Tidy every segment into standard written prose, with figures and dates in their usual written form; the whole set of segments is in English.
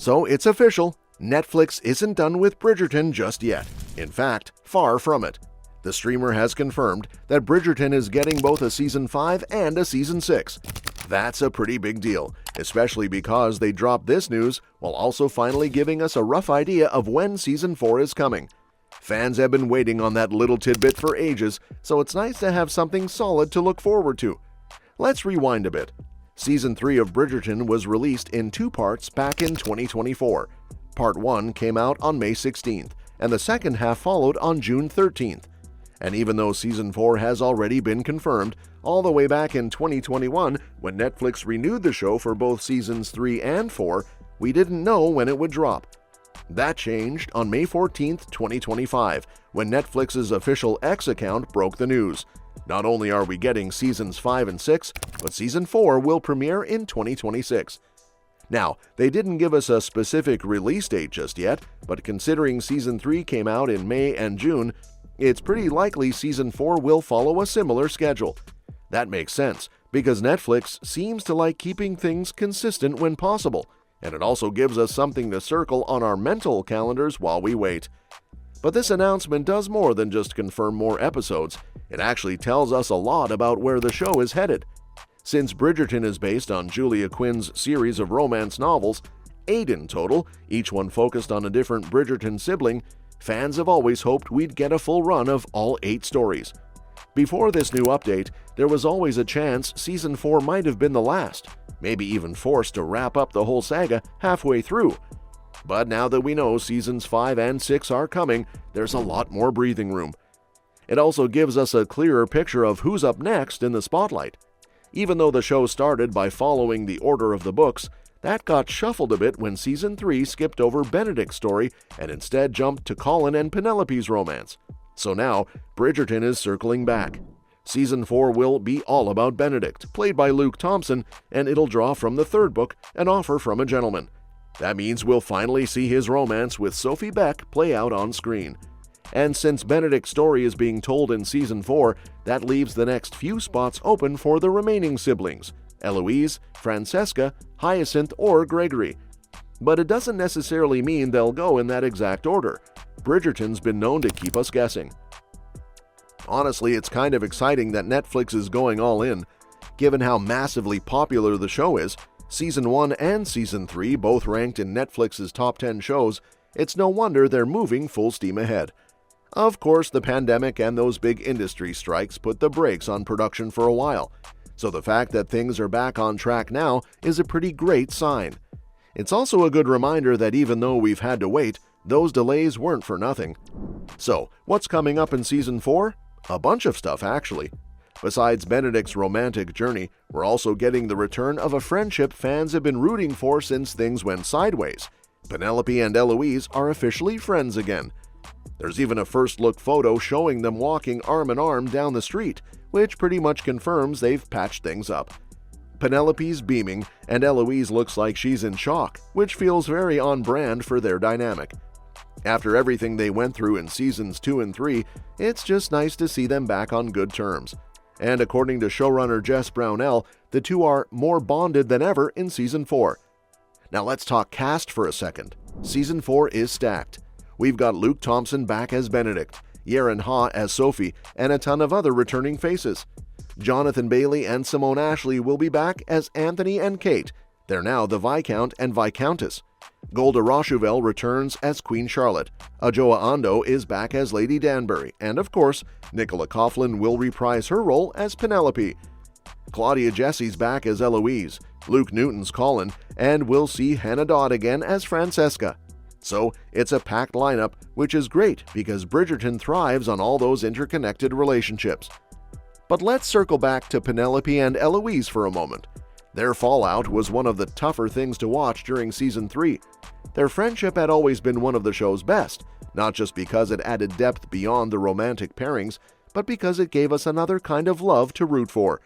So it's official, Netflix isn't done with Bridgerton just yet. In fact, far from it. The streamer has confirmed that Bridgerton is getting both a Season 5 and a Season 6. That's a pretty big deal, especially because they dropped this news while also finally giving us a rough idea of when Season 4 is coming. Fans have been waiting on that little tidbit for ages, so it's nice to have something solid to look forward to. Let's rewind a bit. Season 3 of Bridgerton was released in 2 parts back in 2024. Part 1 came out on May 16th, and the second half followed on June 13th. And even though Season 4 has already been confirmed, all the way back in 2021, when Netflix renewed the show for both Seasons 3 and 4, we didn't know when it would drop. That changed on May 14th, 2025, when Netflix's official X account broke the news. Not only are we getting Seasons 5 and 6, but Season 4 will premiere in 2026. Now, they didn't give us a specific release date just yet, but considering Season 3 came out in May and June, it's pretty likely Season 4 will follow a similar schedule. That makes sense, because Netflix seems to like keeping things consistent when possible, and it also gives us something to circle on our mental calendars while we wait. But this announcement does more than just confirm more episodes. It actually tells us a lot about where the show is headed. Since Bridgerton is based on Julia Quinn's series of romance novels, 8 in total, each one focused on a different Bridgerton sibling, fans have always hoped we'd get a full run of all 8 stories. Before this new update, there was always a chance Season 4 might have been the last, maybe even forced to wrap up the whole saga halfway through. But now that we know Seasons 5 and 6 are coming, there's a lot more breathing room. It also gives us a clearer picture of who's up next in the spotlight. Even though the show started by following the order of the books, that got shuffled a bit when Season 3 skipped over Benedict's story and instead jumped to Colin and Penelope's romance. So now, Bridgerton is circling back. Season 4 will be all about Benedict, played by Luke Thompson, and it'll draw from the 3rd book, An Offer from a Gentleman. That means we'll finally see his romance with Sophie Beck play out on screen. And since Benedict's story is being told in Season 4, that leaves the next few spots open for the remaining siblings, Eloise, Francesca, Hyacinth, or Gregory. But it doesn't necessarily mean they'll go in that exact order. Bridgerton's been known to keep us guessing. Honestly, it's kind of exciting that Netflix is going all in. Given how massively popular the show is, Season 1 and Season 3 both ranked in Netflix's top 10 shows, it's no wonder they're moving full steam ahead. Of course, the pandemic and those big industry strikes put the brakes on production for a while, so the fact that things are back on track now is a pretty great sign. It's also a good reminder that even though we've had to wait, those delays weren't for nothing. So, what's coming up in Season 4? A bunch of stuff, actually. Besides Benedict's romantic journey, we're also getting the return of a friendship fans have been rooting for since things went sideways. Penelope and Eloise are officially friends again. There's even a first-look photo showing them walking arm in arm down the street, which pretty much confirms they've patched things up. Penelope's beaming, and Eloise looks like she's in shock, which feels very on-brand for their dynamic. After everything they went through in Seasons 2 and 3, it's just nice to see them back on good terms. And according to showrunner Jess Brownell, the two are more bonded than ever in Season 4. Now let's talk cast for a second. Season 4 is stacked. We've got Luke Thompson back as Benedict, Yaren Ha as Sophie, and a ton of other returning faces. Jonathan Bailey and Simone Ashley will be back as Anthony and Kate. They're now the Viscount and Viscountess. Golda Rosheuvel returns as Queen Charlotte. Adjoa Ando is back as Lady Danbury, and of course, Nicola Coughlan will reprise her role as Penelope. Claudia Jesse's back as Eloise, Luke Newton's Colin, and we'll see Hannah Dodd again as Francesca. So, it's a packed lineup, which is great because Bridgerton thrives on all those interconnected relationships. But let's circle back to Penelope and Eloise for a moment. Their fallout was one of the tougher things to watch during Season 3. Their friendship had always been one of the show's best, not just because it added depth beyond the romantic pairings, but because it gave us another kind of love to root for.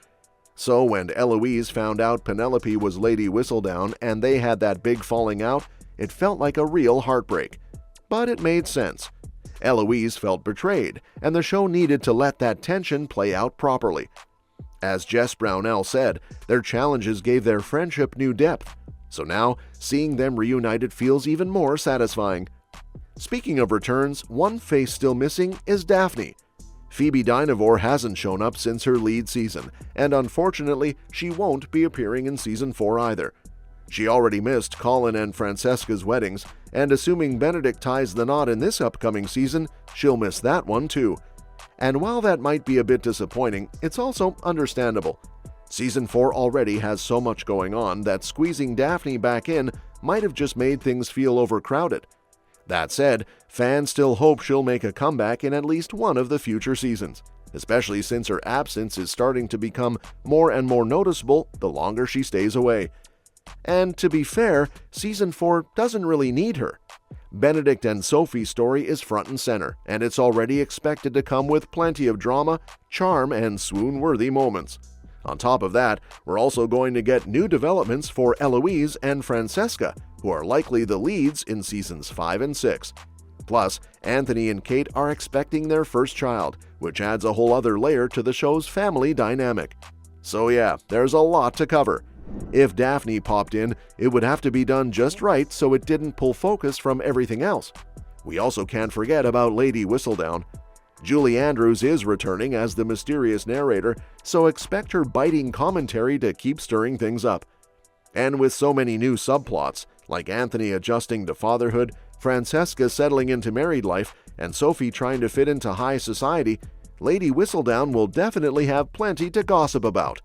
So when Eloise found out Penelope was Lady Whistledown and they had that big falling out, it felt like a real heartbreak. But it made sense. Eloise felt betrayed, and the show needed to let that tension play out properly. As Jess Brownell said, their challenges gave their friendship new depth. So now, seeing them reunited feels even more satisfying. Speaking of returns, one face still missing is Daphne. Phoebe Dynevor hasn't shown up since her lead season, and unfortunately, she won't be appearing in Season 4 either. She already missed Colin and Francesca's weddings, and assuming Benedict ties the knot in this upcoming season, she'll miss that one too. And while that might be a bit disappointing, it's also understandable. Season 4 already has so much going on that squeezing Daphne back in might have just made things feel overcrowded. That said, fans still hope she'll make a comeback in at least one of the future seasons, especially since her absence is starting to become more and more noticeable the longer she stays away. And to be fair, Season 4 doesn't really need her. Benedict and Sophie's story is front and center, and it's already expected to come with plenty of drama, charm, and swoon-worthy moments. On top of that, we're also going to get new developments for Eloise and Francesca, who are likely the leads in Seasons 5 and 6. Plus, Anthony and Kate are expecting their first child, which adds a whole other layer to the show's family dynamic. So yeah, there's a lot to cover. If Daphne popped in, it would have to be done just right so it didn't pull focus from everything else. We also can't forget about Lady Whistledown. Julie Andrews is returning as the mysterious narrator, so expect her biting commentary to keep stirring things up. And with so many new subplots, like Anthony adjusting to fatherhood, Francesca settling into married life, and Sophie trying to fit into high society, Lady Whistledown will definitely have plenty to gossip about.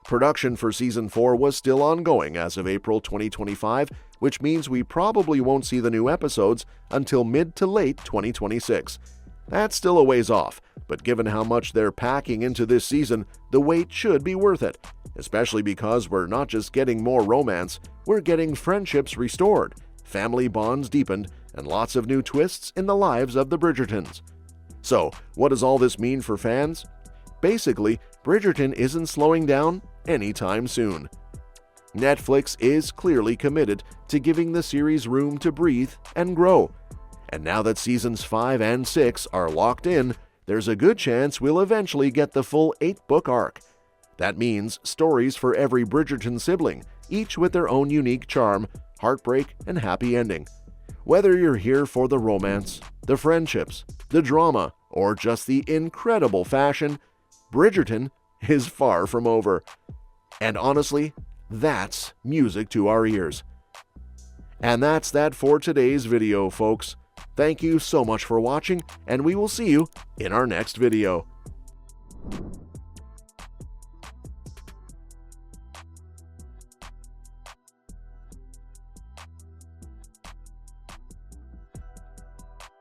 Production for Season 4 was still ongoing as of April 2025, which means we probably won't see the new episodes until mid to late 2026. That's still a ways off, but given how much they're packing into this season, the wait should be worth it, especially because we're not just getting more romance, we're getting friendships restored, family bonds deepened, and lots of new twists in the lives of the Bridgertons. So, what does all this mean for fans? Basically, Bridgerton isn't slowing down anytime soon. Netflix is clearly committed to giving the series room to breathe and grow. And now that Seasons 5 and 6 are locked in, there's a good chance we'll eventually get the full 8-book arc. That means stories for every Bridgerton sibling, each with their own unique charm, heartbreak, and happy ending. Whether you're here for the romance, the friendships, the drama, or just the incredible fashion, Bridgerton is far from over. And honestly, that's music to our ears. And that's that for today's video, folks. Thank you so much for watching, and we will see you in our next video.